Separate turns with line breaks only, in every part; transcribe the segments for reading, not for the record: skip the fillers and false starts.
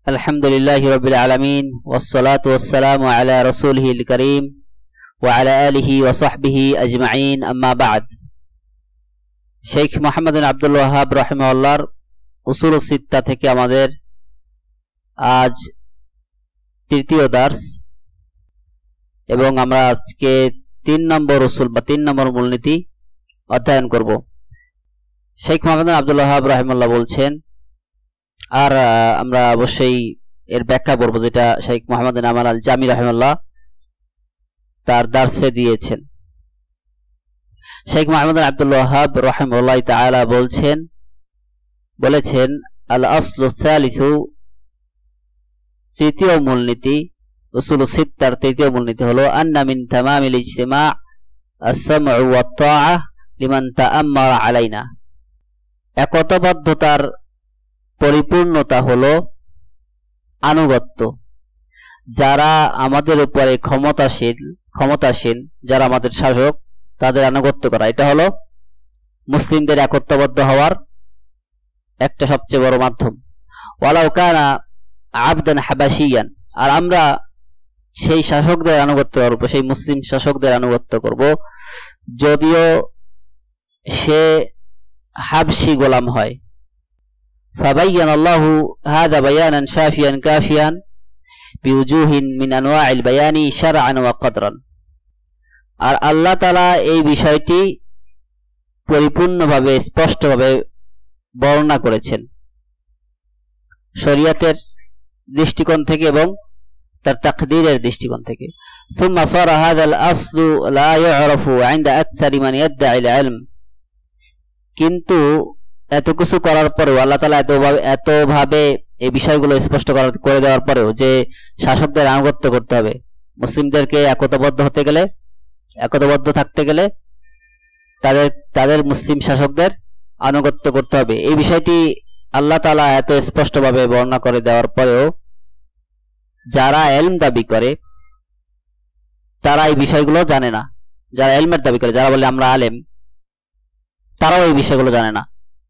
আলহামদুলিল্লাহি রাব্বিল আলামিন ওয়াসসালাতু ওয়াসসালামু আলা রাসূলিহিল কারীম ওয়া আলা আলিহি ওয়া সাহবিহি আজমাইন আম্মা বা'দ। শেখ মুহাম্মদ বিন আব্দুল ওয়াহাব রাহিমাহুল্লাহর উসুলুস সিত্তা থেকে আমাদের আজ তৃতীয় দার্স এবং আমরা আজকে 3 নম্বর উসুল বা 3 নম্বর মূলনীতি অধ্যয়ন করব। শেখ মুহাম্মদ বিন আব্দুল ওয়াহাব রাহিমাহুল্লাহ বলছেন, আর আমরা অবশ্যই এর ব্যাখ্যা করব যেটা শেখ মুহাম্মদ বিন আমাল আল জামি রাহিমাহুল্লাহ তার দার্সে দিয়েছেন। শেখ মুহাম্মদ বিন আব্দুল ওয়াহাব রাহিমাহুল্লাহ তাআলা বলেছেন আল আসলু সালিসু, তৃতীয় মূলনীতি উসুলুস সিত্তার তৃতীয় মূলনীতি হলো আন্না মিন তামামিল ইজতিমা আস-সামউ ওয়াত তাআহ লিমান তাআম্মারা আলাইনা। একতাবদ্ধতার পরিপূর্ণতা হলো আনুগত্য, যারা আমাদের উপরে ক্ষমতাসীন যারা আমাদের শাসক তাদের আনুগত্য করা। এটা হলো মুসলিমদের একত্ববদ্ধ হওয়ার একটা সবচেয়ে বড় মাধ্যম। ওয়ালাউ কানা আবদান হাবাশিয়ান, আর আমরা সেই শাসকদের আনুগত্য করব, সেই মুসলিম শাসকদের আনুগত্য করব যদিও সে হাবশি গোলাম হয়। فبين الله هذا بيانا شافيا كافيا بوجوه من انواع البيان شرعا وقدرا। আর আল্লাহ তাআলা এই বিষয়টি পরিপূর্ণভাবে স্পষ্টভাবে বর্ণনা করেছেন শরীয়তের দৃষ্টিকোণ থেকে এবং তার তাকদীরের দৃষ্টিকোণ থেকে। ثم صار هذا الاصل لا يعرف عند اكثر من يدعي العلم। কিন্তু এত কিছু করার পরেও আল্লাহ তাআলা এতভাবে এই বিষয়গুলো স্পষ্ট করে দেওয়ার পরেও যে শাসকদের আনুগত্য করতে হবে, মুসলিমদেরকে একতাবদ্ধ থাকতে গেলে তাদের মুসলিম শাসকদের আনুগত্য করতে হবে, এই বিষয়টি আল্লাহ তাআলা এত স্পষ্টভাবে বর্ণনা করে দেওয়ার পরেও যারা ইলম দাবি করে তারা এই বিষয়গুলো জানে না। যারা ইলমের দাবি করে, যারা বলে আমরা আলেম, তারাও এই বিষয়গুলো জানে না।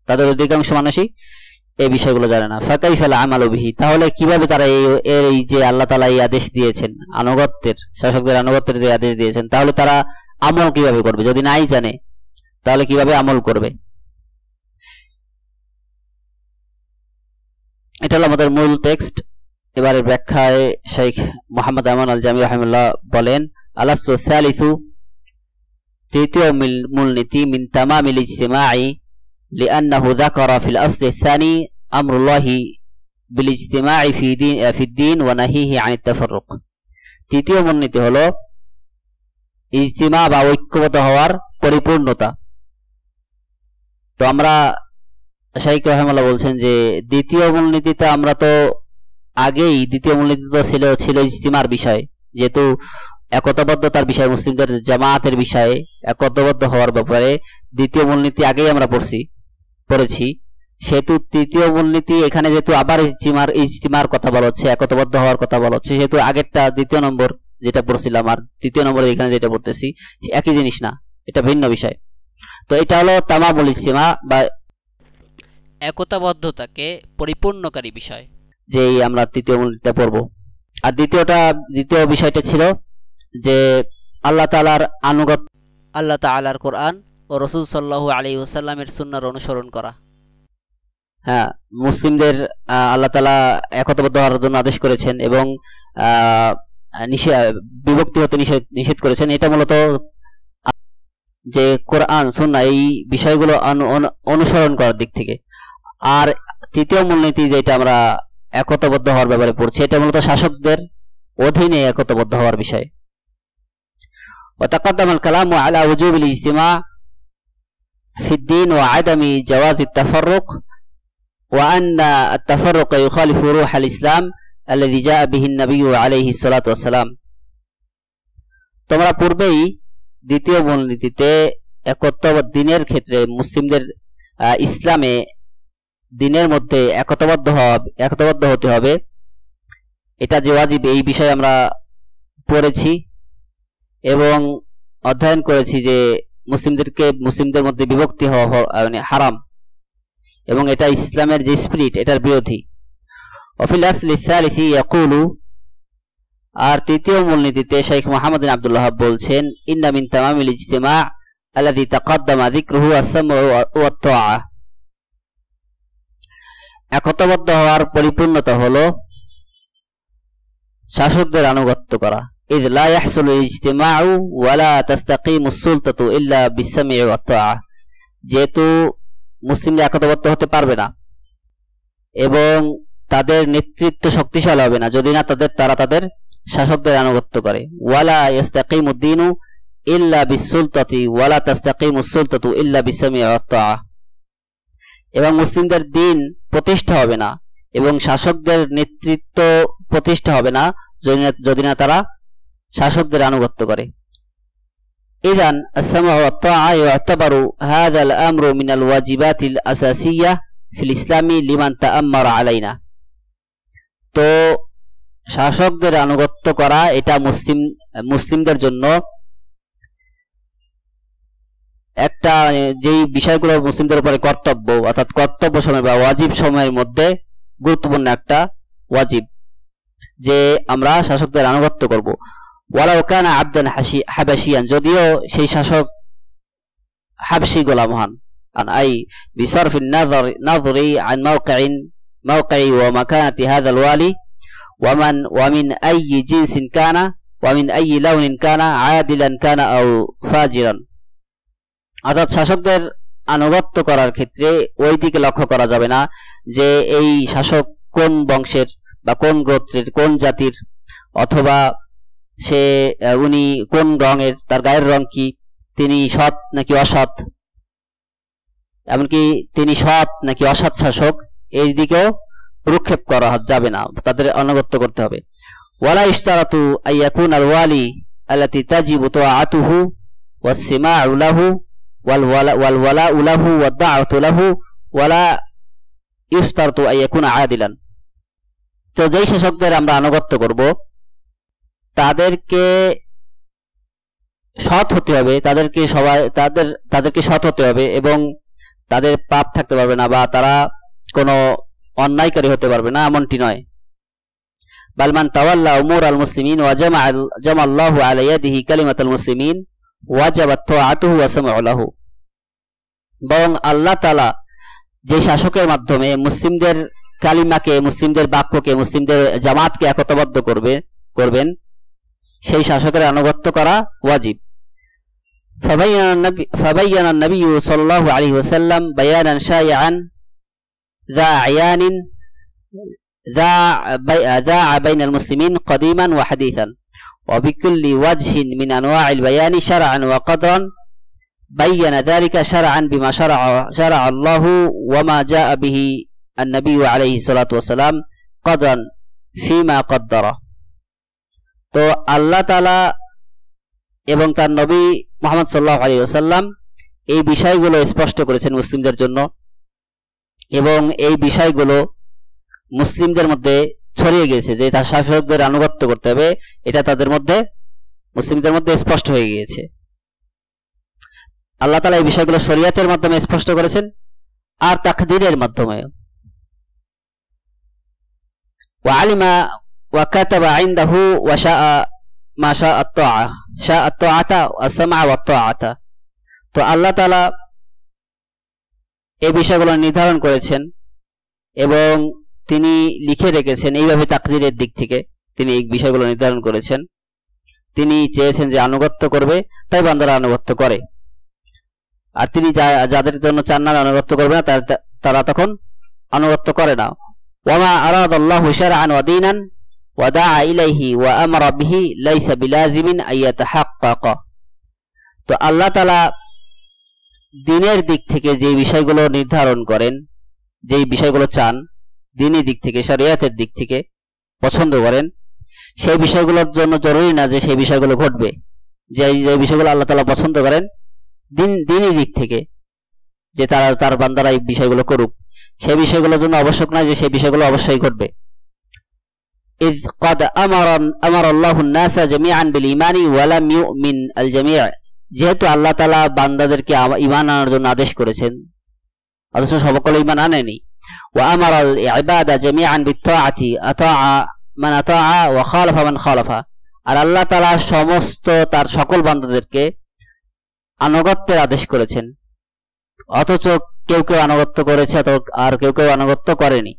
তাদের অধিকাংশ মানুষই এই বিষয়গুলো জানে না। ফাকাইফাল আমালু বিহি, তাহলে কিভাবে তারা এই যে আল্লাহ তাআলা এই আদেশ দিয়েছেন আনুগত্যের, শাসকদের আনুগত্যের যে আদেশ দিয়েছেন, তাহলে তারা আমল কিভাবে করবে? যদি নাই জানে তাহলে কিভাবে আমল করবে? এটা হলো আমাদের মূল টেক্সট। এবারে ব্যাখ্যায় শেখ মুহাম্মদ আমাল আল জামি রাহিমাহুল্লাহ বলেন, আল আসলু সালিসু, তৃতীয় মূলনীতি মিন তামামিল ইজতিমাই لأنه ذكر في الأصل الثاني أمر الله بالاجتماع في الدين ونهيه عن التفرق। তৃতীয় মূলনীতি হলো ইজতিমা বা ঐক্যবদ্ধ হওয়ার পরিপূর্ণতা। তো আমরা শাইখ রাহিমাহুল্লাহ বলছেন যে দ্বিতীয় মূলনীতিতে আমরা তো আগেই দ্বিতীয় মূলনীতি তো ছিল ইজতিমার বিষয়, যেহেতু একতাবদ্ধতার বিষয়, মুসলিমদের জামায়াতের বিষয়ে একতাবদ্ধ হওয়ার ব্যাপারে দ্বিতীয় মূলনীতি আগেই আমরা পড়েছি, সেহেতু তৃতীয় মূলনীতি এখানে যেহেতু আবার ইজতিমার কথা বলা হচ্ছে, একতাবদ্ধ হওয়ার কথা বলা হচ্ছে, সেহেতু আগেরটা দ্বিতীয় নম্বর যেটা পড়ছিলাম আর তৃতীয় নম্বরে এখানে যেটা পড়তেছি একই জিনিস না, এটা ভিন্ন বিষয়। তো এটা হলো তামামুল ইজতিমা বা একতাবদ্ধতাকে পরিপূর্ণকারী বিষয়, যেই আমরা তৃতীয় মূলনীতিতে পড়ব। আর দ্বিতীয় বিষয়টা ছিল যে আল্লাহ তাআলার কোরআন ও রাসূল সাল্লাল্লাহু আলাইহি ওয়াসাল্লামের সুন্নাহর অনুসরণ করা। হ্যাঁ, মুসলিমদের আল্লাহ তাআলা একতাবদ্ধ হওয়ার জন্য আদেশ করেছেন এবং বিভক্তি হতে নিষেধ করেছেন। এটা মূলত যে কোরআন সুন্নাহ এই বিষয়গুলো অনুসরণ করার দিক থেকে। আর তৃতীয় মূলনীতি যেটা আমরা একতাবদ্ধ হওয়ার ব্যাপারে পড়ছি, এটা মূলত শাসকদের অধীনে একতাবদ্ধ হওয়ার বিষয়। وتقدم الكلام على وجوب الاجتماع في الدين وعدم جواز التفرق وأن التفرق يخالف روح الإسلام الذي جاء به النبي عليه الصلاة والسلام। তোমরা পূর্বেই দ্বিতীয় মূলনীতিতে দিনের ক্ষেত্রে মুসলিমদের ইসলামে দিনের মধ্যে একতাবদ্ধ হতে হবে, এটা যে ওয়াজিব, এই বিষয়ে আমরা পড়েছি এবং অধ্যয়ন করেছি যে মুসলিমদের মধ্যে বিভক্তি হওয়া মানে হারাম এবং এটা ইসলামের যে স্পিরিট এটার বিরোধী। ওয়াফিল আসলি সালিসি ইয়াকুলু, আর তৃতীয় মূলনীতিতে শেখ মুহাম্মদ বিন আব্দুল ওয়াহাব বলছেন, ইন্না মিন তামামিল ইজতিমা আল্লাযী তাকাদ্দামা যিকরুহু আস-সামউ ওয়া আত-তাআ, একতাবদ্ধ হওয়ার পরিপূর্ণতা হলো শাসকদের আনুগত্য করা। ইয লা ইয়াহসুলুল ইজতিমাউ ওয়া লা তাস্তাকিমু আস-সুলতাতু ইল্লা বিস-সাম'i ওয়া আত-তাআ, যেহেতু মুসলিমরা একতাবদ্ধ হতে পারবে না এবং তাদের নেতৃত্ব শক্তিশালী হবে না যদি না তারা তাদের শাসকদের আনুগত্য করে। ওয়ালা ইস্তাকিমুদ দীনু ইল্লা বিস-সুলতাতি ওয়ালা তাস্তাকিমু আস-সুলতাতু ইল্লা বিস-সাম'i ওয়া আত-তাআ, এবং মুসলিমদের দিন প্রতিষ্ঠা হবে না এবং শাসকদের নেতৃত্ব প্রতিষ্ঠা হবে না যদি না তারা শাসকদের আনুগত্য করে। ইযান আস-সাম'উ ওয়া আত-তাআ ইউ'তাবারু হাযা আল-আমরু মিনাল ওয়াজিবাতিল আসাসিয়্যাহ ফিল ইসলামি লিমান তাআম্মারা আলাইনা। তো শাসকদের আনুগত্য করা এটা মুসলিমদের জন্য একটা যেই বিষয়গুলো মুসলিমদের উপরে কর্তব্য, অর্থাৎ কর্তব্য সময় বা ওয়াজিব সময়ের মধ্যে গুরুত্বপূর্ণ একটা ওয়াজিব, যে আমরা শাসকদের আনুগত্য করব। ওয়ালাউ কানা আবদান হাবাশিয়ান, যদিও সেই শাসক হাবশি গোলাম হন। আই বিসরফিন নাযরি আন মাওকি'i ওয়া মাকানাতি হাযাল ওয়ালি ওয়া মিন আইয়ি জিনসিন কানা ওয়া মিন আইয়ি লাউনিন কানা আদিলান কানা আও ফাজিরান। অর্থাৎ শাসকদের আনুগত্য করার ক্ষেত্রে ওই দিকে লক্ষ্য করা যাবে না যে এই শাসক কোন বংশের বা কোন গোত্রের, কোন জাতির, অথবা উনি কোন রঙের, তার গায়ের রং কি, তিনি সৎ নাকি অসৎ, এমনকি তিনি সৎ নাকি অসৎ শাসক, এই দিকেও প্রক্ষেপ করা যাবে না, তাদের আনুগত্য করতে হবে। ওয়ালা ইশতারাতু আইয়াকুনাল ওয়ালি আল্লাতী তাজিবু তাআতুহু ওয়াস-সিমাউ লাহু ওয়াল-ওয়ালাউ লাহু ওয়াদ-দা'ওয়াতু লাহু ওয়ালা ইশতারাতু আইয়াকুনা আদিলান। তো যেই শাসকদের আমরা আনুগত্য করব তাদেরকে সৎ হতে হবে, তাদেরকে সৎ হতে হবে এবং তাদের পাপ থাকতে পারবে না বা তারা কোনো অন্যায়কারী হতে পারবে না, এমনটি নয়। বালমান তাওয়াল্লা উমুর আল মুসলিমিন ওয়া জামাআল্লাহু আলা ইয়াদিহি কালিমাতাল মুসলিমিন ওয়াজাবাত তাআতুহু ওয়া সাম'উ লাহু, বরং আল্লাহ তাআলা যে শাসকের মাধ্যমে মুসলিমদের কালিমাকে, মুসলিমদের বাক্যকে, মুসলিমদের জামাতকে একতাবদ্ধ করবেন, সেই শাসকের আনুগত্য করা ওয়াজিব। فبين النبي صلى الله عليه وسلم بيانا شائعا ذاع بين المسلمين قديما وحديثا وبكل وجه من أنواع البيان شرعا وقدرا، بين ذلك شرعا بما شرع الله وما جاء به النبي عليه الصلاة والسلام قدرا فيما قدره। তো আল্লাহ তাআলা এবং তার নবী মুহাম্মদ সাল্লাল্লাহু আলাইহি ওয়াসাল্লাম এই বিষয়গুলো স্পষ্ট করেছেন মুসলিমদের জন্য, এবং এই বিষয়গুলো মুসলিমদের মধ্যে ছড়িয়ে গিয়েছে যে তার শাসকদের আনুগত্য করতে হবে, এটা তাদের মধ্যে, মুসলিমদের মধ্যে স্পষ্ট হয়ে গিয়েছে। আল্লাহ তাআলা এই বিষয়গুলো শরীয়তের মাধ্যমে স্পষ্ট করেছেন আর তাকদীরের মাধ্যমে। ওয়া আলিমা ওয়া কাতাবা ইনদাহু ওয়া শাআ মা শাআ আত-তাআতা ওয়াস-সাম'a ওয়াত-তাআতা। তো আল্লাহ তাআলা এই বিষয়গুলো নির্ধারণ করেছেন এবং তিনি লিখে রেখেছেন এইভাবে, তাকদীরের দিক থেকে তিনি এই বিষয়গুলো নির্ধারণ করেছেন। তিনি চেয়েছেন যে আনুগত্য করবে, তাই বান্দারা আনুগত্য করে, আর তিনি যাদের জন্য চান না আনুগত্য করবে না তারা তখন আনুগত্য করে না। ওয়ামা আরাদাল্লাহু শারআন ওয়া দীনান ওয়া দাআ ইলাইহি ওয়া আমারা বিহি লাইসা বিলাজিমিন আইয়াতাহাক্কাকা। তো আল্লাহ তাআলা দ্বীনের দিক থেকে যে বিষয়গুলো নির্ধারণ করেন, যেই বিষয়গুলো চান, দ্বীনের দিক থেকে, শরীয়তের দিক থেকে পছন্দ করেন, সেই বিষয়গুলোর জন্য জরুরি না যে সেই বিষয়গুলো ঘটবে। যে বিষয়গুলো আল্লাহ তাআলা পছন্দ করেন দ্বীনের দিক থেকে, যে তার বান্দারা এই বিষয়গুলো করুক, সেই বিষয়গুলোর জন্য আবশ্যক নয় যে সেই বিষয়গুলো অবশ্যই ঘটবে। ইয ক্বাদ আমারা আল্লাহু আন-নাসা জামিআন বিল ঈমানি ওয়া লাম ইউমিন আল জামি', যেহেতু আল্লাহ তাআলা বান্দাদেরকে ঈমান আনার জন্য আদেশ করেছেন, অথচ সকলে ঈমান আনেনি, وأمر العباد جميعا بالطاعة أطاع من أطاع وخالف من خالف আর আল্লাহ তাআলা সমস্ত তার সকল বান্দাদেরকে আনুগত্যের আদেশ করেছেন অথচ কেউ কেউ আনুগত্য করেছে আর কেউ কেউ আনুগত্য করেনি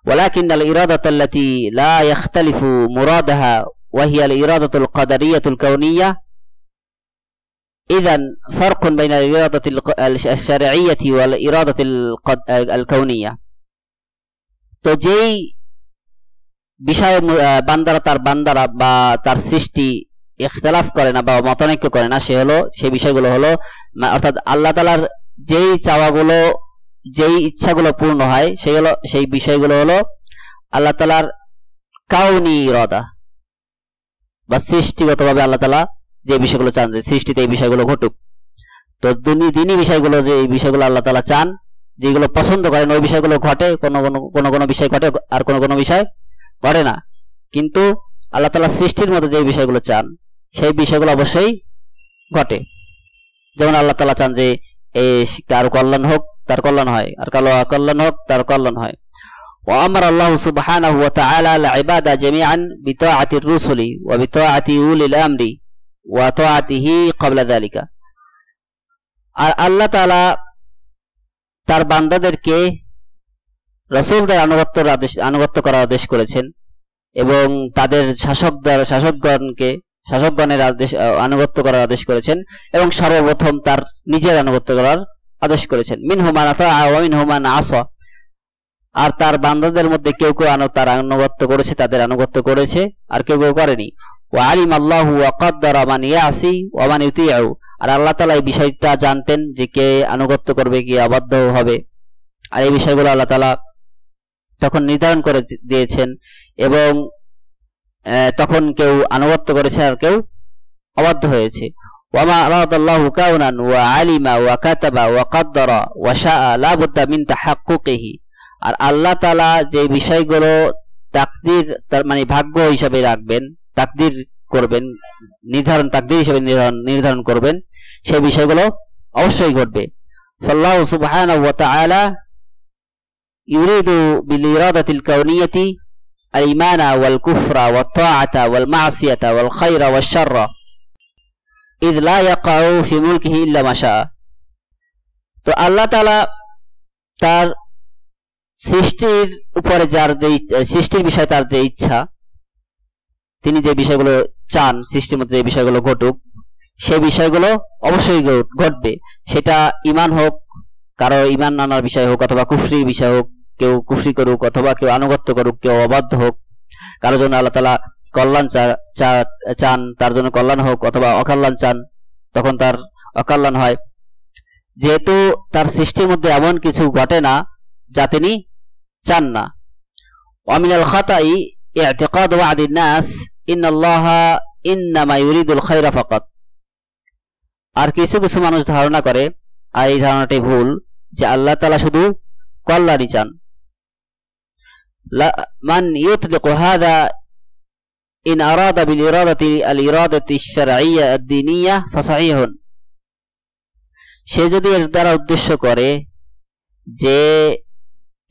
ولكن الإرادة التي لا يختلف مرادها وهي الإرادة القدرية الكونية إذن فرق بين الإرادة الشرعية والإرادة الكونية তো যেই বিষয়ে বান্দারা বা তার সৃষ্টি ইখতিলাফ করে না বা মতানৈক্য করে না সেই বিষয়গুলো হলো অর্থাৎ আল্লাহ তাআলার যেই চাওয়াগুলো যেই ইচ্ছাগুলো পূর্ণ হয় সেই বিষয়গুলো হলো আল্লাহ তাআলার কাউনি ইরাদা বা সৃষ্টিগতভাবে আল্লাহ তাআলা যে বিষয়গুলো চান যে সৃষ্টিতে এই বিষয়গুলো ঘটুক তো দিনী বিষয়গুলো যে এই বিষয়গুলো আল্লাহ তাআলা চান যেগুলো পছন্দ করেন ওই বিষয়গুলো ঘটে কোনো বিষয় ঘটে আর কোনো বিষয় ঘটে না কিন্তু আল্লাহ তাআলা সৃষ্টির মধ্যে যে বিষয়গুলো চান সেই বিষয়গুলো অবশ্যই ঘটে যেমন আল্লাহ তাআলা চান যে এই কারো কল্যাণ হোক তার কল্যাণ হয় আর কারো অকল্যাণ হোক তার কল্যাণ হয় وأمر الله سبحانه وتعالى العباد جميعا بطاعة الرسل وبطاعة أولي الأمر وطاعته قبل ذلك আর আল্লাহ তাআলা তার বান্দাদেরকে রাসূলদের আনুগত্য করার আদেশ করেছেন এবং তাদের শাসকগণের আনুগত্য করার আদেশ করেছেন এবং সর্বপ্রথম তার নিজের আনুগত্য করার আদেশ করেছেন মিনহুম মান আতা ওয়া মিনহুম মান আসা আর তার বান্দাদের মধ্যে কেউ কেউ তার আনুগত্য করেছে তাদের আনুগত্য করেছে আর কেউ কেউ করেনি ওয়া আলিম আল্লাহু ওয়া কদ্দারা মান ইয়াসি ওয়া মান ইউতিউ আর আল্লাহ তাআলা এই বিষয়টা জানতেন যে কে আনুগত্য করবে কে অবাধ্য হবে আর এই বিষয়গুলো আল্লাহ তাআলা তখন নির্ধারণ করে দিয়েছেন এবং তখন কেউ আনুগত্য করেছে আর কেউ অবাধ্য হয়েছে ওয়ামা আরাদাল্লাহু কাউনান ওয়া আলিমা ওয়া কাতাবা ওয়া কদ্দারা ওয়া শাআ লা বুদ্দা মিন তাহাক্কুকিহি আর আল্লাহ তাআলা যে বিষয়গুলো তাকদীর মানে ভাগ্য হিসাবে রাখবেন তাকদীর করবেন তাকদীর হিসাবে নির্ধারণ করবেন সেই বিষয়গুলো অবশ্যই ঘটবে ফাল্লাহু সুবহানাহু ওয়া তাআলা ইউরিদু বিল ইরাদাতিল কাউনিয়াতি আল ঈমানা ওয়াল কুফরা ওয়াত তাআতা ওয়াল মা'সিয়াতা ওয়াল খায়রা ওয়াশ শাররা ইয লা ইয়াকাউ ফি মুলকিহি ইল্লা মা শাআ তো আল্লাহ তাআলা তার সৃষ্টির উপরে সৃষ্টির বিষয়ে তার যে ইচ্ছা তিনি যে বিষয়গুলো চান সৃষ্টির মধ্যে যে বিষয়গুলো ঘটুক সেই বিষয়গুলো অবশ্যই ঘটবে সেটা ঈমান হোক কারো ঈমান আনার বিষয় হোক অথবা কুফরি বিষয় হোক কেউ কুফরি করুক অথবা কেউ আনুগত্য করুক কেউ অবাধ্য হোক কারো জন্য আল্লাহ তাআলা কল্যাণ চান তার জন্য কল্যাণ হোক অথবা অকল্যাণ চান তখন তার অকল্যাণ হয় যেহেতু তার সৃষ্টির মধ্যে এমন কিছু ঘটে না যা তিনি চান না ওয়ামিনাল খাতাই ইতিকাদ ওয়াদিন নাস ইন্নাল্লাহা ইন্নামা ইউরিদুল খায়রা ফাকাত আর কিছু কিছু মানুষ ধারণা করে আর এই ধারণাটাই ভুল যে আল্লাহ তাআলা শুধু কল্যাণই চান মান ইউতলিকু হাযা ইন আরাদা বিল ইরাদাতি আল ইরাদাতি আশ-শারঈয়্যা আদ-দীনিয়্যা ফাসাহিহুন সে যদি এর দ্বারা উদ্দেশ্য করে যে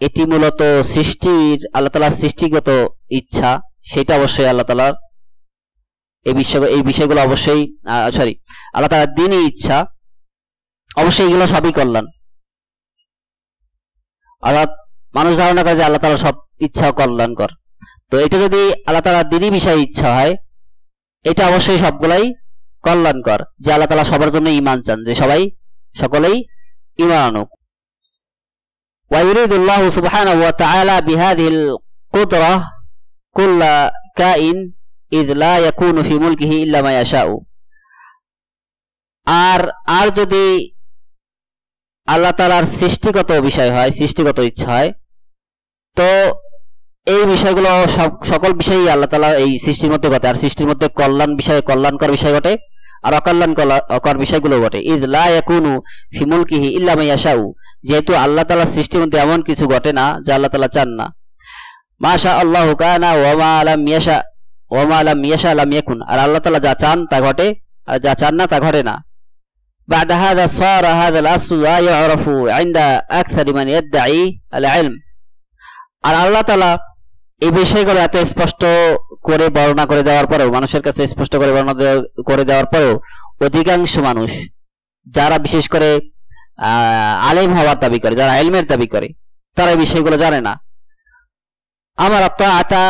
এটি মূলত সৃষ্টির আল্লাহ তাআলার সৃষ্টিগত ইচ্ছা সেটা অবশ্যই আল্লাহ তাআলার এই বিষয়গুলো অবশ্যই আল্লাহ তাআলার দ্বীনি ইচ্ছা অবশ্যই এগুলো সবই কল্যাণ অর্থাৎ মানুষ ধারণা করে যে আল্লাহ তাআলা সব ইচ্ছা কল্যাণকর তো এটা যদি আল্লাহ তাআলার দ্বীনি বিষয়ে ইচ্ছা হয় এটা অবশ্যই সবগুলাই কল্যাণকর যে আল্লাহ তাআলা সবার জন্য ঈমান চান যে সকলেই ঈমান আনুক ويريد الله سبحانه وتعالى بهذه القدرة كل كائن إذ لا يكون في ملكه إلا ما يشاء আর যদি আল্লাহ তাআলার সৃষ্টিগত বিষয় হয় সৃষ্টিগত ইচ্ছা হয় তো এই বিষয়গুলো সকল বিষয়ই আল্লাহ তাআলা এই সৃষ্টির মধ্যে ঘটে আর সৃষ্টির মধ্যে কল্যাণকর বিষয় ঘটে আর অকল্যাণকর বিষয়গুলো ঘটে ইয লা ইয়াকুনু ফি মুলকিহি ইল্লা মা ইয়াশাউ যেহেতু আল্লাহ তাআলার সৃষ্টির মধ্যে এমন কিছু ঘটে না যা আল্লাহ তাআলা চান না মাশা আল্লাহু কানা ওয়া মা লাম ইয়াশা লাম ইয়াকুন আর আল্লাহ তাআলা যা চান তা ঘটে আর যা চান না তা ঘটে না بعد هذا صار هذا الأصل لا يعرف عند أكثر من يدعي العلم আর আল্লাহ তাআলা এই বিষয়গুলো এত স্পষ্ট করে বর্ণনা করে দেওয়ার পরেও মানুষের কাছে স্পষ্ট করে বর্ণনা করে দেওয়ার পরেও অধিকাংশ মানুষ যারা বিশেষ করে আলেম হওয়ার দাবি করে যারা ইলমের দাবি করে তারা এই বিষয়গুলো জানে না আমার তাআতা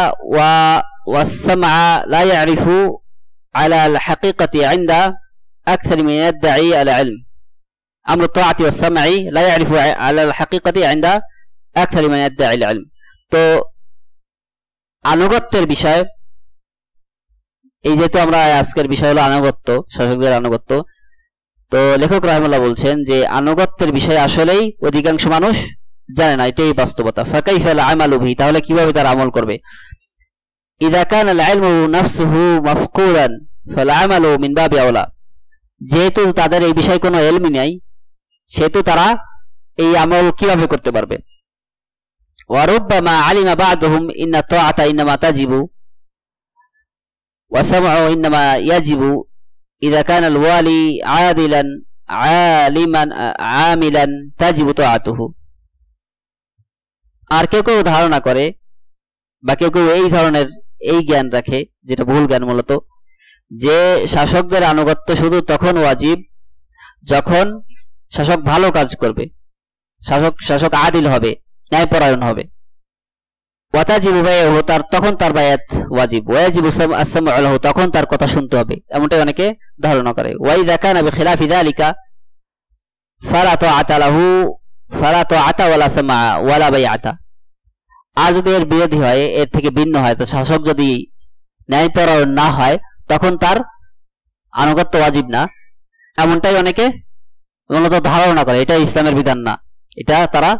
ওয়াস-সামআ লা ইয়ারিফু আলা আল-হাকীকাতি ইনদা আকসার মিন ইয়াদঈ আল-ইলম আমর তাআতি ওয়াস-সামঈ লা ইয়ারিফু আলা আল-হাকীকাতি ইনদা আকসার মিন ইয়াদঈ আল-ইলম তো আনুগত্যের বিষয় এই যেহেতু আমরা আজকের বিষয় হলো আনুগত্য শাসকদের আনুগত্য তো লেখক রাহিমাহুল্লাহ বলছেন যে আনুগত্যের বিষয় আসলেই অধিকাংশ মানুষ জানে না এটাই বাস্তবতা ফাকাইফা আল-আমালু বিহি তাহলে কিভাবে তারা আমল করবে ইযা কানা আল-ইলমু নাফসুহু মাফকুদান ফাল-আমালু মিন বাবি আওলা যেহেতু তাদের এই বিষয়ে কোনো ইলম নেই সেহেতু তারা এই আমল কিভাবে করতে পারবে وربما علم بعضهم إن الطاعة إنما تجب والسمع إنما يجب إذا كان الوالي عادلا عالما عاملا تجب طاعته আর কেউ কেউ ধারণা করে বা কেউ কেউ এই ধরনের এই জ্ঞান রাখে যেটা ভুল জ্ঞান মূলত যে শাসকদের আনুগত্য শুধু তখন ওয়াজিব যখন শাসক ভালো কাজ করবে শাসক আদিল হবে ন্যায়পরায়ণ হবে ওয়াতাজিবু বাইহু তার তখন তার বায়াত ওয়াজিব ওয়াজিবু আস-সামউ লাহু তখন তার কথা শুনতে হবে এমনটাই অনেকে ধারণা করে ওয়াইদা কানা বিখিলাফি যালিকা ফালা তাআতা লাহু ফালা তাআতা ওয়ালা সামআ ওয়ালা বাইআতা আর যদি এর বিরোধী হয় এর থেকে ভিন্ন হয় তো শাসক যদি ন্যায়পরায়ণ না হয় তখন তার আনুগত্য ওয়াজিব না এমনটাই অনেকে মূলত ধারণা করে এটা ইসলামের বিধান না এটা তারা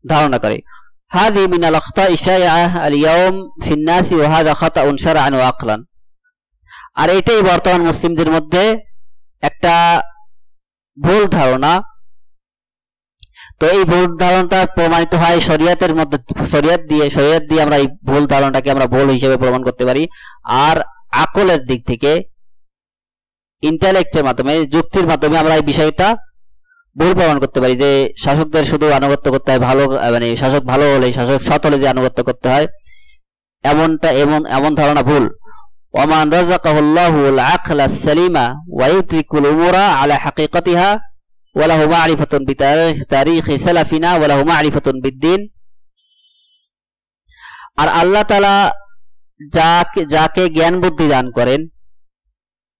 ধারণা করে هذه من الأخطاء الشائعة اليوم في الناس وهذا خطأ شرعا وعقلا আর এটাই বর্তমান মুসলিমদের মধ্যে একটা ভুল ধারণা তো এই ভুল ধারণাটা প্রমাণিত হয় শরীয়তের মধ্যে শরীয়ত দিয়ে আমরা এই ভুল ধারণাটাকে আমরা ভুল হিসেবে প্রমাণ করতে পারি আর আকলের দিক থেকে ইন্টেলেক্টের মাধ্যমে যুক্তির মাধ্যমে আমরা এই বিষয়টা ভুল প্রমাণ করতে পারি যে শাসকদের শুধু আনুগত্য করতে হয় ভালো মানে শাসক ভালো হলে শাসক সৎ হলে যে আনুগত্য করতে হয় এমন ধারণা ভুল ওয়ামান রাযাকাহুল্লাহু আল-আকলা আস-সালিমা ওয়া ইউত্রিকুল উমুরা আলা হাকীকাতিহা ওয়া লাহু মা'রিফাতুন বিতারিখি সালাফিনা ওয়া লাহু মা'রিফাতুন বিদ্দিন আর আল্লাহ তাআলা যাকে জ্ঞান বুদ্ধি দান করেন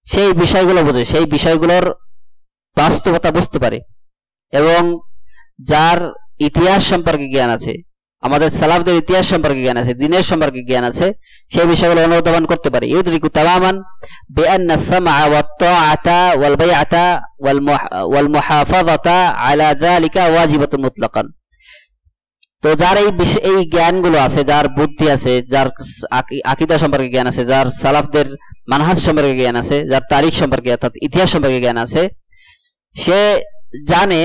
সেই বিষয়গুলো বোঝে সেই বিষয়গুলোর বাস্তবতা বুঝতে পারে এবং যার ইতিহাস সম্পর্কে জ্ঞান আছে আমাদের সালাফদের ইতিহাস সম্পর্কে জ্ঞান আছে দ্বীনের সম্পর্কে জ্ঞান আছে সেই বিষয়গুলো অনুধাবন করতে পারে ইউদরিকু তামামান বিআন্না আস-সামআ ওয়াত-তাআতা ওয়াল-বাই'আতা ওয়াল-মুহাফাযাতা আলা যালিকা ওয়াজিবাতুন মুতলাকান তো যার এই জ্ঞানগুলো আছে যার বুদ্ধি আছে যার আকীদা সম্পর্কে জ্ঞান আছে যার সালাফদের মানহাজ সম্পর্কে জ্ঞান আছে যার তারিখ সম্পর্কে অর্থাৎ ইতিহাস সম্পর্কে জ্ঞান আছে সে জানে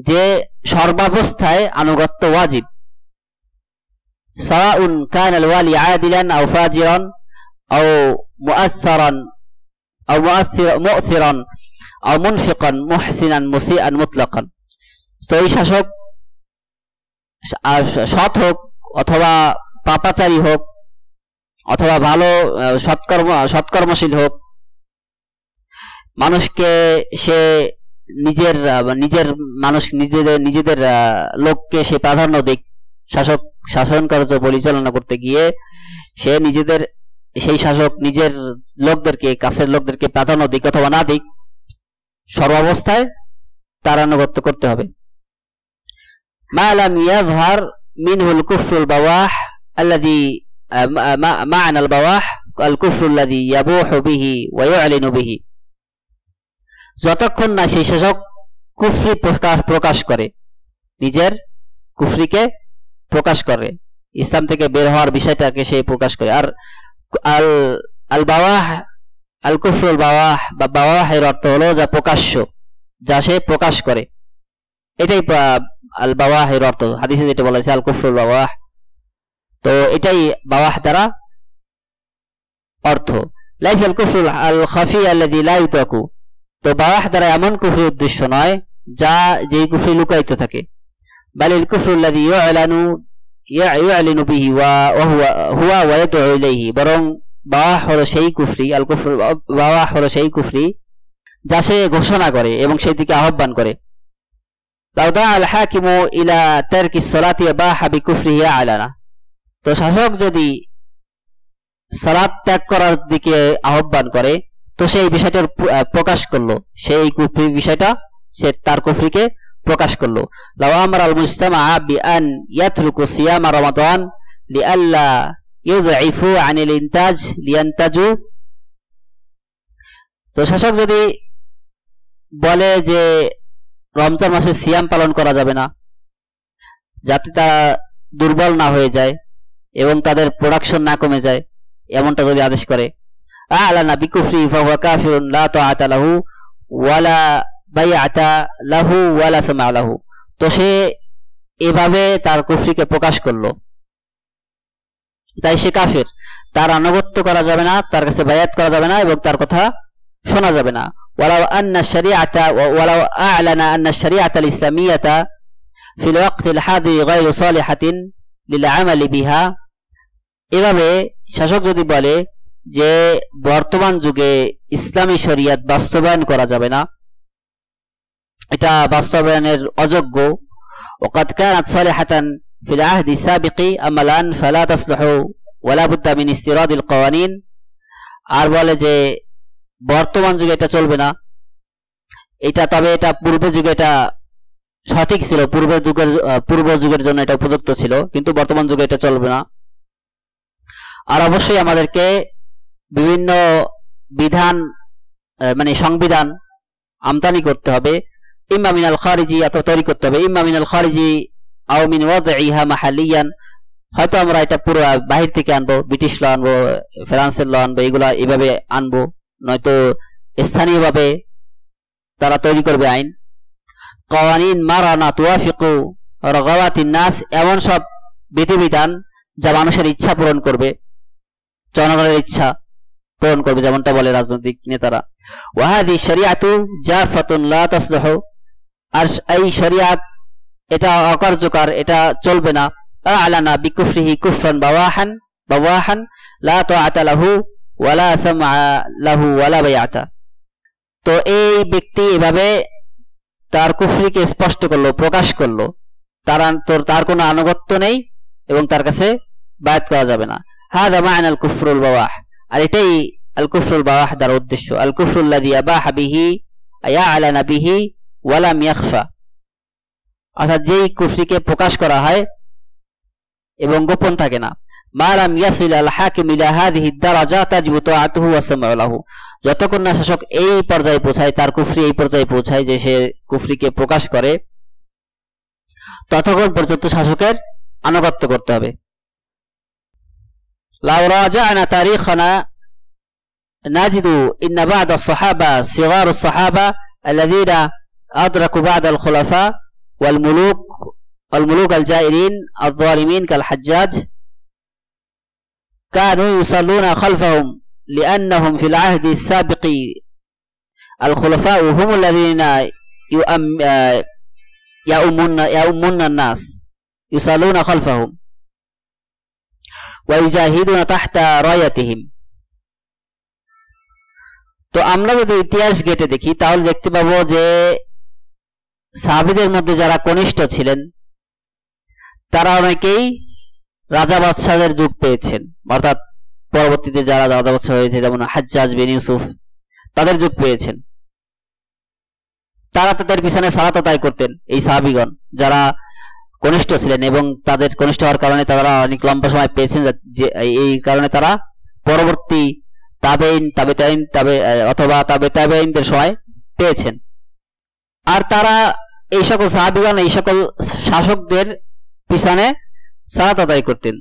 যে সর্বাবস্থায় আনুগত্য ওয়াজিব সাওয়াউন কানা আল-ওয়ালি আদিলান আও ফাজিরান আও মুআসসিরান আও মুআসসিরান আও মুনফিকান মুহসিনান মুসিআন মুতলাকান তো এই শাসক সৎ হোক অথবা পাপাচারী হোক অথবা ভালো সৎকর্মশীল হোক মানুষকে সে নিজেদের লোককে সে প্রাধান্য দিক শাসন কার্য পরিচালনা করতে গিয়ে সে সেই শাসক নিজের লোকদেরকে কাছের লোকদেরকে প্রাধান্য দিক অথবা না দিক সর্বাবস্থায় তার আনুগত্য করতে হবে মা লাম ইয়াযহার মিনহুল কুফরুল বাওয়াহ আল্লাযী মা'না আল বাওয়াহ আল কুফরু আল্লাযী ইয়াবুহু বিহি ওয়া ইউ'লিনু বিহি যতক্ষণ না সেই শাসক কুফরি প্রকাশ করে নিজের কুফরিকে প্রকাশ করে ইসলাম থেকে বের হওয়ার বিষয়টাকে সে প্রকাশ করে আর আল বাওয়াহ আল কুফরুল বাওয়াহ বা বাওয়াহের অর্থ হলো যা প্রকাশ্য যা সে প্রকাশ করে এটাই আল বাওয়াহের অর্থ হাদিসে যেটা বলা হয়েছে আল কুফরুল বাওয়াহ তো এটাই বাওয়াহ দ্বারা অর্থ লাইসা আল কুফরুল আল খাফি আল্লাযী লা ইউতাকু তো বাওয়াহ দ্বারা এমন কুফরি উদ্দেশ্য নয় যা যেই কুফরি লুকায়িত থাকে, বালিল কুফরুল্লাযী ইউ'লিনু বিহি ওয়া হুয়া ওয়া ইয়াদ'উ ইলাইহি, বরং বাওয়াহ হলো সেই কুফরি, আল কুফর বাওয়াহ হলো সেই কুফরি যা সে ঘোষণা করে এবং সেই দিকে আহ্বান করে। লাউ দাআ আল হাকিমু ইলা তারকিস সালাতি বাহা বিকুফরিহি আলানা, তো শাসক যদি সালাত ত্যাগ করার দিকে আহ্বান করে তো সেই বিষয়টার প্রকাশ করলো, সেই কুফরি বিষয়টা সে তার কুফরিকে প্রকাশ করলো। লাউ আমরা আল মুজতামা বিআন ইয়াতরুকু সিয়াম রমাদান লিআল্লা ইউযঈফু আনিল ইনতাজ লিয়ানতাজু, তো শাসক যদি বলে যে রমজান মাসে সিয়াম পালন করা যাবে না যাতে তারা দুর্বল না হয়ে যায় এবং তাদের প্রোডাকশন না কমে যায়, এমনটা যদি আদেশ করে, আ'লানা বিকুফরি ফাহুয়া কাফিরুন লা তাআতা লাহু ওয়ালা বাইআতা লাহু ওয়ালা সামা লাহু, তো সে এভাবে তার কুফরিকে প্রকাশ করলো, তাই সে কাফির, তার আনুগত্য করা যাবে না, তার কাছে বায়াত করা যাবে না এবং তার কথা শোনা যাবে না। ওয়ালাউ আন্না শারিআতা ওয়ালাউ আ'লানা আন্না শারিআতা আল ইসলামিয়াতা ফিল ওয়াক্তিল হাদির গায়রু সালিহাতিন লিল আমালি বিহা, এভাবে শাসক যদি বলে যে বর্তমান যুগে ইসলামী শরিয়ত বাস্তবায়ন করা যাবে না, এটা বাস্তবায়নের অযোগ্য, ওয়াকাদ কানাত সালিহাতান ফিল আহদি সাবিকি আম্মা আল-আন ফালা তাসলুহু ওয়ালা বুদ্দা মিন ইসতিরাদিল কাওয়ানিন, আর বলে যে বর্তমান যুগে এটা চলবে না, এটা তবে এটা পূর্বের যুগে এটা সঠিক ছিল, পূর্ব যুগের জন্য এটা উপযুক্ত ছিল, কিন্তু বর্তমান যুগে এটা চলবে না। আর অবশ্যই আমাদেরকে বিভিন্ন বিধান মানে সংবিধান আমদানি করতে হবে, ইম্মা মিনাল খারিজি, অথবা তৈরি করতে হবে, ইম্মা মিনাল খারিজি আও মিন ওয়াদঈহা মাহালিয়ান, হয়তো আমরা এটা পুরো বাহির থেকে আনবো, ব্রিটিশ ল আনবো, ফ্রান্সের ল আনবো, এগুলা এইভাবে আনবো, নয়তো স্থানীয়ভাবে তারা তৈরি করবে আইন। কাওয়ানিন মারানা তুওয়াফিকু রাগাওয়াতিন নাস, এমন সব বিধিবিধান যা মানুষের ইচ্ছা পূরণ করবে, জনগণের ইচ্ছা পূরণ করবে, যেমনটা বলে রাজনৈতিক নেতারা। ওয়াহাদি শরিয়াতু জাফাতুন লা তাসলুহু, আর এই শরিয়াত এটা অকার্যকর, এটা চলবে না। আ'লানা বিকুফরিহি কুফরান বাওয়াহান লা তাআতা লাহু ওয়ালা সামআ লাহু ওয়ালা বাইআতা, তো এই ব্যক্তি এভাবে তার কুফরিকে স্পষ্ট করলো, প্রকাশ করলো, তার কোনো আনুগত্য নেই এবং তার কাছে বায়াত করা যাবে না। হাদা মা'না আল কুফরুল বাওয়াহ, আর এটাই আল কুফরুল বাওয়াহ দ্বারা উদ্দেশ্য, আল কুফরুল্লাযী আবাহা বিহি আ'লানা বিহি ওয়া লাম ইয়াখফা, অর্থাৎ যেই কুফরিকে প্রকাশ করা হয় এবং গোপন থাকে না। মা লাম ইয়াসিল আল হাকিম ইলা হাযিহি দারাজা তাজিবু তাআতুহু ওয়া সামউ লাহু, যতক্ষণ না শাসক এই পর্যায়ে পৌঁছায়, তার কুফরি এই পর্যায়ে পৌঁছায় যে সে কুফরিকে প্রকাশ করে, ততক্ষণ পর্যন্ত শাসকের আনুগত্য করতে হবে। লাউ রাজা'না তারিখানা নাজিদু ইন্না বা'দা আস-সাহাবা সিগারুস সাহাবা আল্লাযীনা আদরাকু বা'দা আল-খুলাফা ওয়াল মুলুক আল-জাইরিন আয-যালিমিন কাল হাজ্জাজ কানু ইউসাল্লুনা খালফাহুম লিআন্নাহুম ফিল আহদি আস-সাবিকি আল-খুলাফা হুম আল্লাযীনা ইয়াউম্মুনা আন-নাস ইউসাল্লুনা খালফাহুম ওয়া ইউজাহিদুনা তাহতা রায়াতিহিম। তো আমরা যদি ইতিহাস ঘেঁটে দেখি তাহলে দেখতে পাবো যে সাহাবীদের মধ্যে যারা কনিষ্ঠ ছিলেন তারা অনেকেই রাজা বাদশাহের যুগ পেয়েছেন, অর্থাৎ পরবর্তীতে যারা রাজা বাদশাহ হয়েছে যেমন হাজ্জাজ বিন ইউসুফ, তাদের যুগ পেয়েছেন। তারা তাদের পিছনে সালাত আদায় করতেন, এই সাহাবীগণ যারা কনিষ্ঠ ছিলেন, এবং তাদের কনিষ্ঠ হওয়ার কারণে তারা অনেক লম্বা সময় পেয়েছেন, যে এই কারণে তারা পরবর্তী তাবেঈনদের সময় পেয়েছেন। আর তারা এই সকল সাহাবীগণ এই সকল শাসকদের পিছনে সালাত আদায় করতেন।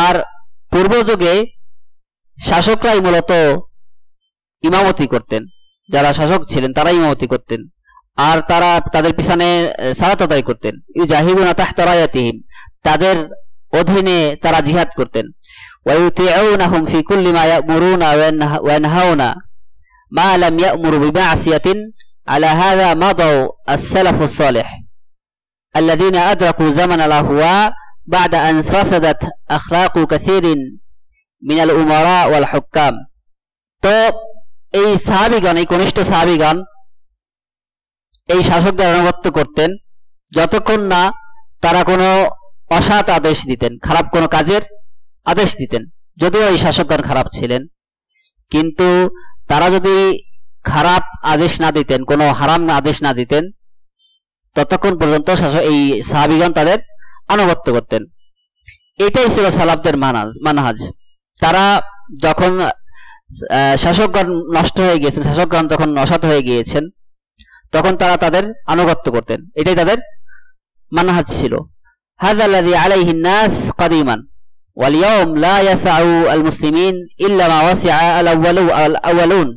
আর পূর্ব যুগে শাসকরাই মূলত ইমামতি করতেন, যারা শাসক ছিলেন তারা ইমামতি করতেন, আর তারা তাদের পিছনে সালাত আদায় করতেন। ইউজাহিদুনা তাহতা রায়াতিহিম, তাদের অধীনে তারা জিহাদ করতেন। ওয়া ইউতিউনাহুম ফি কুল্লি মা ইয়া'মুরুনা ওয়া ইয়ানহাউনা মা লাম ইয়া'মুরু বিমা'সিয়াতিন আলা হাযা মাদাউ আস-সালাফুস সালিহ আল্লাযীনা আদরাকু যামান আল-আহওয়া বা'দা আন ফাসাদাত আখলাকু কাসীরিন মিনাল উমারা ওয়াল হুক্কাম। তো এই সাহাবীগণ, এই কনিষ্ঠ সাহাবীগণ এই শাসকদের আনুগত্য করতেন যতক্ষণ না তারা কোনো অসৎ আদেশ দিতেন, খারাপ কোনো কাজের আদেশ দিতেন। যদিও এই শাসকগণ খারাপ ছিলেন, কিন্তু তারা যদি খারাপ আদেশ না দিতেন, কোনো হারাম আদেশ না দিতেন, ততক্ষণ পর্যন্ত এই সাহাবীগণ তাদের আনুগত্য করতেন। এটাই ছিল সালাফদের মানহাজ। তারা যখন শাসকগণ নষ্ট হয়ে গিয়েছেন, শাসকগণ যখন অসৎ হয়ে গিয়েছেন, তখন তারা তাদের আনুগত্য করতেন। এটাই তাদের মানহাজ ছিল। হাযা আল্লাযী আলাইহি الناس قديما واليوم لا يسع المسلمين الا ما وسع الاولين।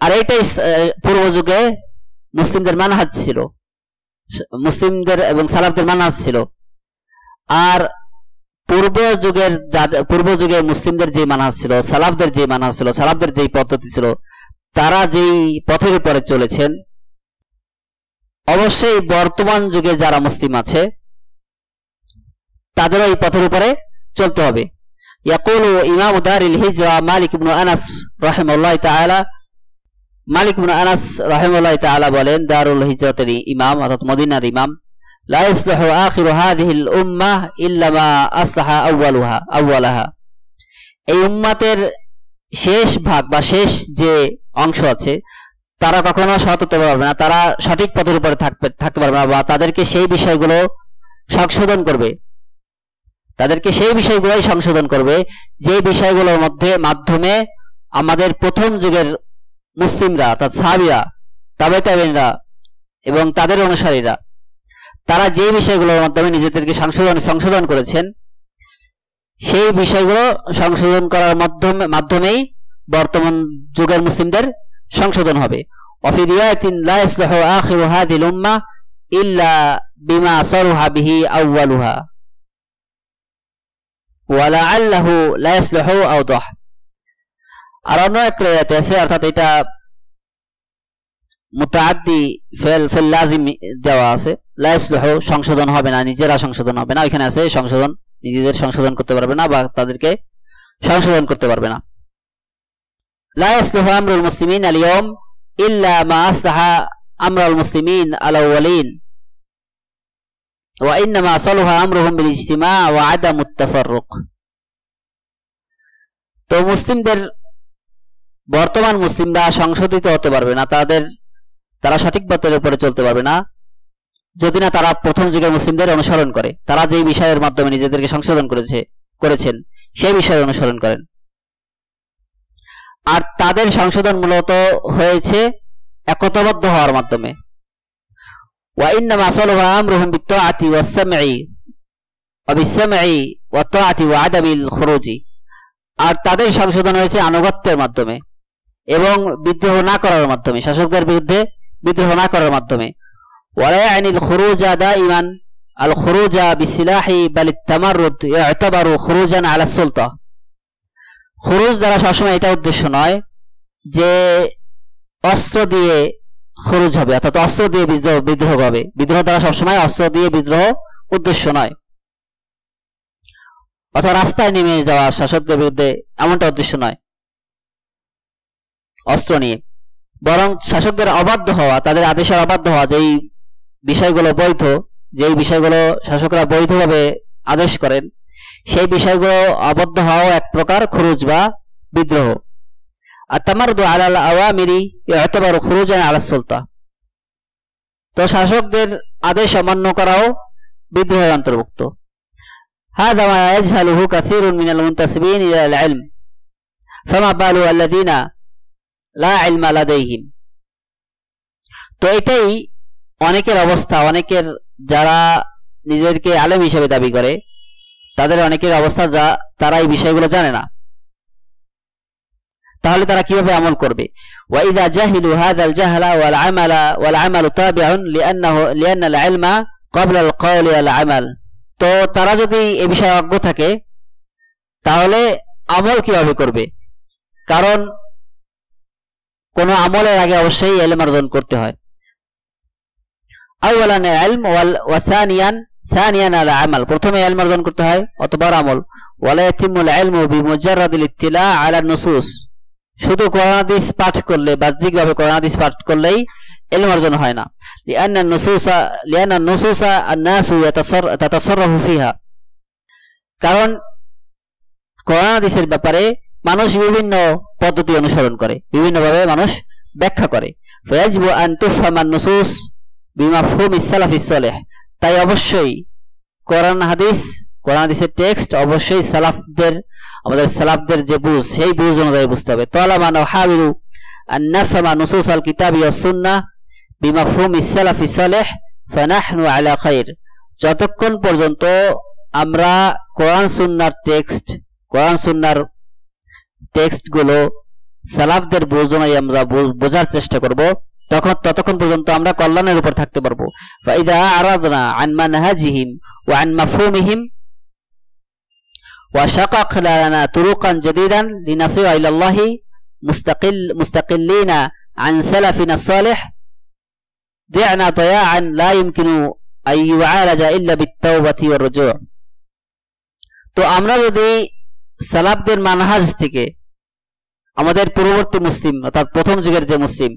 আর এটাই পূর্ব যুগে মুসলিমদের মানহাজ ছিল, মুসলিমদের এবং সালাফদের মানহাজ ছিল। আর পূর্ব যুগে মুসলিমদের যে মানহাজ ছিল, সালাফদের যে মানহাজ ছিল, সালাফদের যেই পদ্ধতি ছিল, তারা যেই পথের উপরে চলেছেন, অবশ্যই বর্তমান যুগে যারা মুসলিম আছে তাদেরও এই পথের উপরে চলতে হবে। ইয়াকুলু ইমাম দারিল হিজরা মালিক ইবনে আনাস রাহিমাহুল্লাহ তাআলা, মালিক ইবনে আনাস রাহিমাহুল্লাহ তাআলা বলেন, দারুল হিজরাতের ইমাম অর্থাৎ মদিনার ইমাম, লা ইসলাহু আখিরু হাযিহিল উম্মাহ ইল্লা মা আসলাহা আউওয়ালাহা। এই উম্মতের শেষ ভাগ বা শেষ যে অংশ আছে তারা কখনো সৎ হতে পারবে না, তারা সঠিক পথের উপরে থাকতে পারবে না, বা তাদেরকে সেই বিষয়গুলো সংশোধন করবে, তাদেরকে সেই বিষয়গুলোই সংশোধন করবে যে বিষয়গুলোর মাধ্যমে আমাদের প্রথম যুগের মুসলিমরা অর্থাৎ সাহাবীরা, তাবেঈনরা এবং তাদের অনুসারীরা, তারা যে বিষয়গুলোর মাধ্যমে নিজেদেরকে সংশোধন করেছেন, সেই বিষয়গুলো সংশোধন করার মাধ্যমেই বর্তমান যুগের মুসলিমদের সংশোধন হবে। ওয়াফি রিওয়ায়াতিন লা ইসলাহু আখিরু হাযিহিল উম্মাহ ইল্লা বিমা সারুহা বিহি আউওয়ালুহা ওয়া লাআল্লাহু লা ইসলাহু আওদাহ। আর অন্য এক রিওয়ায়াতে আছে, অর্থাৎ এটা মুতাআদ্দি ফিল লাজিম দেওয়া আছে, লা ইসলাহু সংশোধন হবে না, নিজেরা সংশোধন হবে না, এখানে আছে সংশোধন, নিজেদের সংশোধন করতে পারবে না বা তাদেরকে সংশোধন করতে পারবে না। লা ইসলাহু আমরুল মুসলিমিন আল ইয়াউম ইল্লা মা আসলাহা আমরুল মুসলিমিন আল আউওয়ালিন ওয়া ইন্নামা সালাহা আমরুহুম বিল ইজতিমা' ওয়া আদামুত তাফাররুক। তো বর্তমান মুসলিমরা সংশোধিত হতে পারবে না, তারা সঠিক পথের উপরে চলতে পারবে না যদি না তারা প্রথম যুগের মুসলিমদের অনুসরণ করে, তারা যেই বিষয়ের মাধ্যমে নিজেদেরকে সংশোধন করেছেন সেই বিষয়ের অনুসরণ করেন। আর তাদের সংশোধন মূলত হয়েছে একতাবদ্ধ হওয়ার মাধ্যমে। ওয়া ইন্নামা সালাহা আমরুহুম বিত্তাআতি ওয়াস-সামঈ ওয়া বিস-সামঈ ওয়াত-তাআতি ওয়া আদামিল খুরুজি। আর তাদের সংশোধন হয়েছে আনুগত্যের মাধ্যমে এবং বিদ্রোহ না করার মাধ্যমে, শাসকদের বিরুদ্ধে বিদ্রোহ না করার মাধ্যমে। ওয়ালা ইয়ানিল খুরুজা দাইমান আল খুরুজা বিসিলাহি বাল তামাররুদ ইউতাবারু খুরুজান আলা সুলতা। খুরুজ দ্বারা সবসময় এটা উদ্দেশ্য নয় যে অস্ত্র দিয়ে খুরুজ হবে, অর্থাৎ অস্ত্র দিয়ে বিদ্রোহ হবে। বিদ্রোহ দ্বারা সবসময় অস্ত্র দিয়ে বিদ্রোহ উদ্দেশ্য নয়, অথবা রাস্তায় নেমে যাওয়া শাসকদের বিরুদ্ধে, এমনটা উদ্দেশ্য নয় অস্ত্র নিয়ে, বরং শাসকদের অবাধ্য হওয়া, তাদের আদেশের অবাধ্য হওয়া, যেই বিষয়গুলো বৈধ, যেই বিষয়গুলো শাসকরা বৈধভাবে আদেশ করেন, সেই বিষয়গুলো অবাধ্য হওয়া এক প্রকার খুরুজ বা বিদ্রোহ। আর তামাররুদু আলাল আওয়ামিরি ইউতাবারু খুরুজান আলা সুলতা। তো শাসকদের আদেশ অমান্য করাও বিদ্রোহের অন্তর্ভুক্ত। হাযা মা ইয়াজহালুহু কাসীরুন মিনাল মুনতাসিবিন ইলাল ইলম ফামা বালু আল্লাযীনা লা ইলমা লাদাইহিম। তো এটাই অনেকের অবস্থা, অনেকের যারা নিজেদেরকে আলেম হিসেবে দাবি করে তাদের অনেকের অবস্থা যা তারা এই বিষয়গুলো জানে না, তাহলে তারা কিভাবে আমল করবে? ওয়া ইযা জাহিলু হাযাল জাহলা ওয়াল আমালু তাবিউন লিআন্না আল ইলমা ক্বাবলা আল কওলি ওয়াল আমাল। তো তারা যদি এই বিষয়ে অজ্ঞ থাকে তাহলে আমল কিভাবে করবে? কারণ কোন আমলের আগে অবশ্যই ইলম অর্জন করতে হয়। আউয়ালান ইলম ওয়া সানিয়ান আল আমাল, প্রথমে ইলম অর্জন করতে হয় অতঃপর আমল। ওয়ালা ইয়াতিমুল ইলমু বিমুজাররাদিল ইত্তিলা আলা নুসুস, শুধু কোরআন হাদিস পাঠ করলে, বাহ্যিকভাবে কোরআন হাদিস পাঠ করলেই ইলম অর্জন হয় না। লিআন্না নুসুসা আন-নাসু তাতাসাররাফু ফিহা, কারণ কোরআন হাদিসের ব্যাপারে মানুষ বিভিন্ন পদ্ধতি অনুসরণ করে, বিভিন্নভাবে মানুষ ব্যাখ্যা করে। ফায়াজিবু আন তুফহামা আন-নুসুস বিমাফহুমিস সালাফিস সালেহ, তাই অবশ্যই কোরআন হাদিসের টেক্সট অবশ্যই আমাদের সালাফদের যে বুঝ, সেই বুঝ অনুযায়ী বুঝতে হবে। তালামা নাহাবিলু আন নাফহামা নুসুস আল কিতাবি ওয়াস সুন্নাহ বিমাফহুমিস সালাফিস সালেহ ফানাহনু আলা খাইর, যতক্ষণ পর্যন্ত আমরা কোরআন সুন্নাহর টেক্সটগুলো সালাফদের বুঝ অনুযায়ী আমরা বোঝার চেষ্টা করব, ততক্ষণ পর্যন্ত আমরা কল্যাণের উপর থাকতে পারবো। ফাইদা আরাদনা আন মানহাজিহিম ওয়া আন মাফহুমিহিম ওয়া শাকাকনা লানা তুরুকান জাদীদান লিনাসিরা ইলাল্লাহি মুস্তাকিল্লিনা আন সালাফিনা সালিহ দি'না দায়াআন লা ইমকিনু আন ইউআলাজা ইল্লা বিত-তাওবাতি ওয়ার রুজু'। তো আমরা যদি সালাফদের মানহাজ থেকে, আমাদের পূর্ববর্তী মুসলিম অর্থাৎ প্রথম যুগের যে মুসলিম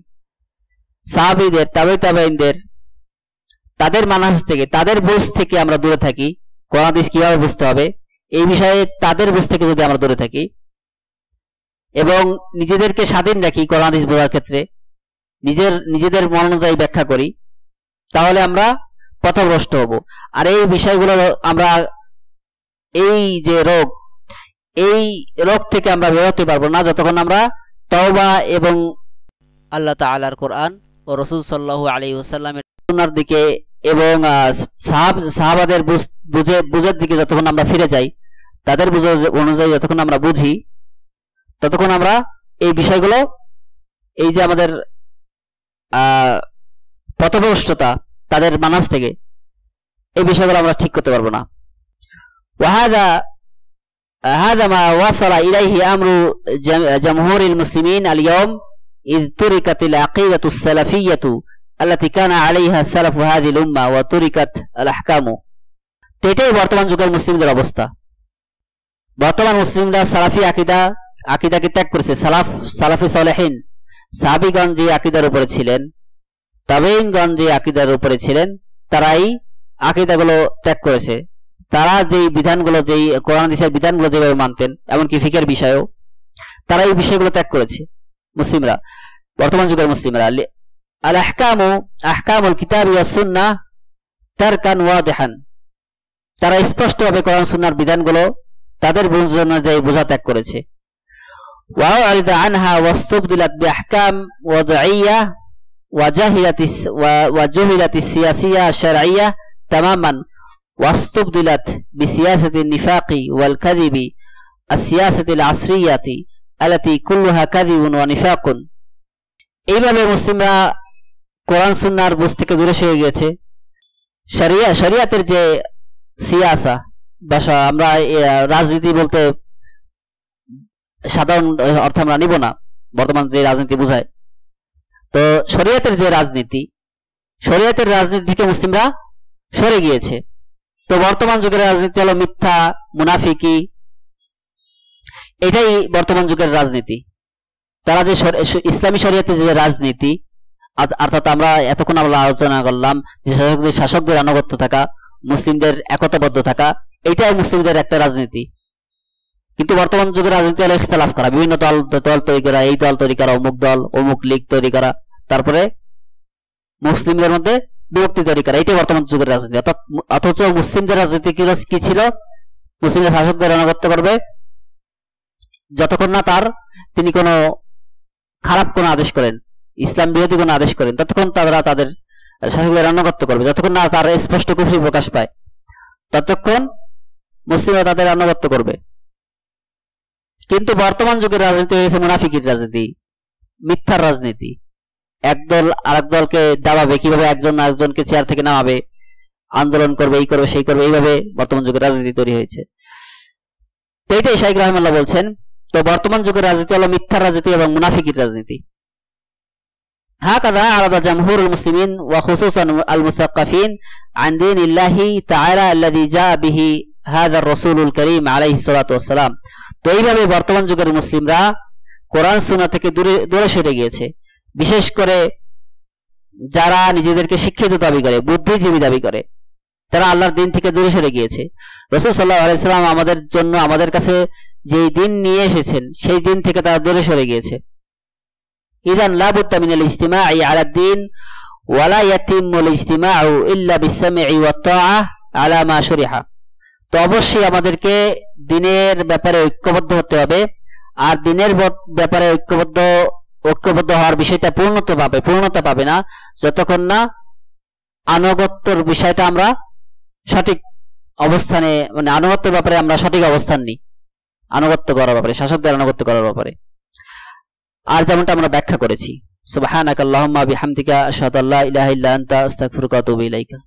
সাহাবীদের, তাবেঈনদের, তাদের মানহাজ থেকে, তাদের বুঝ থেকে আমরা দূরে থাকি, কোরআন হাদিস কিভাবে বুঝতে হবে এই বিষয়ে তাদের বুঝ থেকে যদি আমরা দূরে থাকি এবং নিজেদেরকে স্বাধীন রাখি কোরআন হাদিস বোঝার ক্ষেত্রে, নিজেদের মন অনুযায়ী ব্যাখ্যা করি, তাহলে আমরা পথভ্রষ্ট হব। আর এই বিষয়গুলো আমরা, এই যে এই রোগ থেকে আমরা বের হতে পারবো না যতক্ষণ আমরা তওবা এবং আল্লাহ তাআলার কোরআন ও রাসূল সাল্লাল্লাহু আলাইহি ওয়াসাল্লামের সুন্নাহর দিকে এবং সাহাবাদের বুঝের দিকে যতক্ষণ আমরা ফিরে যাই, তাদের বুঝ অনুযায়ী যতক্ষণ আমরা বুঝি, ততক্ষণ আমরা এই বিষয়গুলো, এই যে আমাদের পথভ্রষ্টতা তাদের মানহাজ থেকে, এই বিষয়গুলো আমরা ঠিক করতে পারবো না। هذا ما وصل إليه أمر جمهور المسلمين اليوم إذ تركت العقيدة السلفية التي كان عليها سلف هذه الأمة وتركت الأحكام। এটাই বর্তমান যুগের মুসলিমদের অবস্থা। বর্তমান মুসলিমরা সালাফি আকীদাকে ত্যাগ করেছে। সালাফি সালেহিন, সাহাবীগণ যে আকীদার উপরে ছিলেন, তাবেঈনগণ যে আকীদার উপরে ছিলেন, তারাই আকীদাগুলো ত্যাগ করেছে। তারা যেই বিধানগুলো, যেই কোরআন হাদিসের বিধানগুলো যেভাবে মানতেন, এমনকি ফিকের বিষয়েও, তারা এই বিষয়গুলো ত্যাগ করেছে মুসলিমরা, বর্তমান যুগের মুসলিমরা। আল আহকামুল কিতাবি ওয়াস সুন্নাহ তারকান ওয়াদিহান, তারা স্পষ্টভাবে কোরআন সুন্নাহর বিধানগুলো তাদের বুঝ অনুযায়ী বোঝা ত্যাগ করেছে। ওয়াউরিদা আনহা ওয়াস্তুবদিলাত বিআহকাম ওয়াদঈয়া ওয়াজুহিলাতিস সিয়াসিয়া শারঈয়া তামামান واستبدلت بسياسة النفاق والكذب السياسة العصرية التي كلها كذب ونفاق। এইভাবে মুসলিমরা কোরআন সুন্নাহর বুঝ থেকে দূরে সরে গেছে। শরিয়াতের যে সিয়াসা, ভাষা আমরা রাজনীতি বলতে সাধারণ অর্থ আমরা নিব না, বর্তমান যে রাজনীতি বোঝায়, তো শরিয়াতের যে রাজনীতি, শরিয়াতের রাজনীতি থেকে মুসলিমরা সরে গিয়েছে। তো বর্তমান যুগের রাজনীতি হলো মিথ্যা, মুনাফিকি, এটাই বর্তমান যুগের রাজনীতি। তারা যে ইসলামী শরিয়াতের যে রাজনীতি, অর্থাৎ আমরা এতক্ষণ আমরা আলোচনা করলাম যে শাসকদের আনুগত্য থাকা, মুসলিমদের একতাবদ্ধ থাকা, এটাই মুসলিমদের একটা রাজনীতি। কিন্তু বর্তমান যুগের রাজনীতি হলো ইখতিলাফ করা, বিভিন্ন দল তৈরি করা, এই দল তৈরি করা, অমুক দল অমুক লীগ তৈরি করা, তারপরে মুসলিমদের মধ্যে বিভক্তি তৈরি করা, এটাই বর্তমান যুগের রাজনীতি। অথচ মুসলিমদের রাজনীতি কি ছিল? মুসলিমদের শাসকদের আনুগত্য করবে যতক্ষণ না তিনি কোনো খারাপ কোনো আদেশ করেন, ইসলাম বিরোধী কোনো আদেশ করেন, ততক্ষণ তারা তাদের শাসকদের আনুগত্য করবে। যতক্ষণ না তার স্পষ্ট কুফরি প্রকাশ পায়, ততক্ষণ মুসলিমরা তাদের আনুগত্য করবে। কিন্তু বর্তমান যুগের রাজনীতি হয়েছে মুনাফিকির রাজনীতি, মিথ্যার রাজনীতি। একদল আরেক দলকে দাবাবে, কিভাবে একজন আরেকজনকে চেয়ার থেকে নামাবে, আন্দোলন করবে, এই করবে সেই করবে, এইভাবে বর্তমান যুগের রাজনীতি তৈরি হয়েছে। তো এটাই শাইখ রাহিমাহুল্লাহ বলছেন তো বর্তমান যুগের রাজনীতি হলো মিথ্যার রাজনীতি এবং মুনাফিকের রাজনীতি। হাকাযা আরাদা জামহুরুল মুসলিমিন ওয়া খুসুসান আল মুসাক্কাফিন আন দীনিল্লাহি তাআলা আল্লাযী জাআ বিহি হাযা আর-রাসূলুল কারীম আলাইহিস সালাতু ওয়াস সালাম। তো এইভাবে বর্তমান যুগের মুসলিমরা কোরআন সুন্নাহ থেকে দূরে সরে গিয়েছে, বিশেষ করে যারা নিজেদেরকে শিক্ষিত দাবি করে, বুদ্ধিজীবী দাবি করে, তারা আল্লাহর দিন থেকে দূরে সরে গিয়েছে। রাসূল সাল্লাল্লাহু আলাইহি ওয়াসাল্লাম আমাদের জন্য, আমাদের কাছে যেই দিন নিয়ে এসেছেন সেই দিন থেকে তারা দূরে সরে গিয়েছে। ইযান লা বুদ্দা মিনাল ইজতিমাই আলা দ্বীন ওয়া লা ইয়াতিমুল ইজতিমাউ ইল্লা বিস-সামঈ ওয়াত তাআহ আলা মা শুরিহা। তো অবশ্যই আমাদেরকে দিনের ব্যাপারে ঐক্যবদ্ধ হতে হবে, আর দিনের ব্যাপারে ঐক্যবদ্ধ হওয়ার বিষয়টা পূর্ণতা পাবে না যতক্ষণ না আনুগত্যের বিষয়টা আমরা সঠিক অবস্থানে, মানে আনুগত্যের ব্যাপারে আমরা সঠিক অবস্থান নিই, আনুগত্য করার ব্যাপারে, শাসকদের আনুগত্য করার ব্যাপারে। আর যেমনটা আমরা ব্যাখ্যা করেছি, সুবহানাকাল্লাহুম্মা বিহামদিকা আশহাদু আল্লা ইলাহা ইল্লা আনতা আস্তাগফিরুকা ওয়া আতুবু ইলাইকা।